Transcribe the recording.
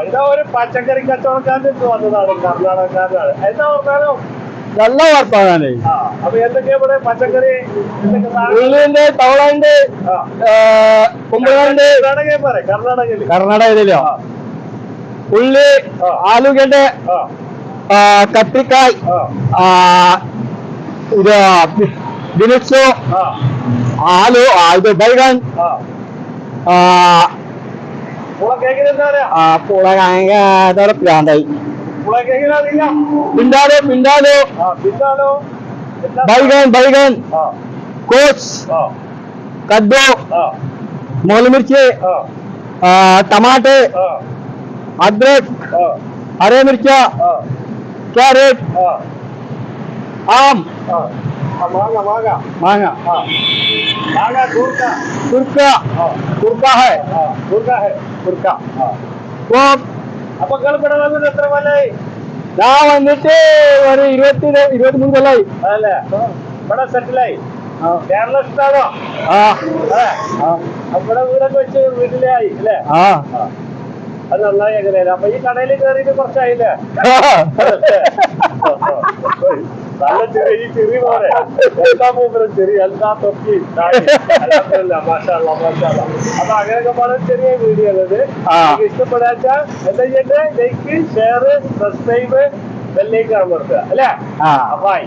ഇതാ ഒരു പച്ചക്കറി കച്ചവടക്കാരൻ വന്നതാണ്, കർണാടകക്കാരനാണ്. എന്താ പറഞ്ഞാലും നല്ല വർത്താനാണ്. അപ്പൊ എന്തൊക്കെയാ ഇവിടെ പച്ചക്കറി? ഉള്ളിന്റെ തവളന്റെ കുമ്പളന്റെ കർണാടകയിലോ ഉള്ളി, ആലുഗഡ, കത്തിരിക്കായ്, ഇത് ബീൻസ്, ആലു, ഇത് ബൈഗൻ, പ്രാന്തായി. പിണ്ടാലോ പിണ്ടാലോ बैगन बैगन कोस कद्दू मोल मिर्ची टमाटे अदरक हरे मिर्चा कैरेट आम मांगा मांगा मांगा मांगा गुरका कुरका कुरका है कुरका वो അപ്പൊ കളിപ്പെടാൻ വന്നിട്ട് എത്ര കൊല്ലായി? ഞാൻ വന്നിട്ട് ഒരു 23 കൊല്ലായി. അതല്ലേ ഇവിടെ സെറ്റിലായി? കേരള ഇഷ്ടാണോ? അവിടെ വീടൊക്കെ വെച്ച് വീട്ടിലേ ആയി അല്ലേ? അത് നന്നായി. എങ്ങനെയാ അപ്പൊ ഈ കടയിൽ കയറിയിട്ട് കുറച്ചായില്ലേ? നല്ല ചെറിയ ഈ ചെറിയ പോലെ എല്ലാ മൂപ്പരും ചെറിയ എല്ലാ തൊപ്പി മാഷാള്ള. അപ്പൊ അങ്ങനെയൊക്കെ വളരെ ചെറിയ വീഡിയോ ഉള്ളത്. ഇഷ്ടപ്പെടാച്ചാൽ എന്താ ചെയ്യണ്ടേ? ലൈക്ക്, ഷെയർ, സബ്സ്ക്രൈബ്, ബെല്ലൈക്കൺ അമർത്തുക അല്ലേ? ബൈ.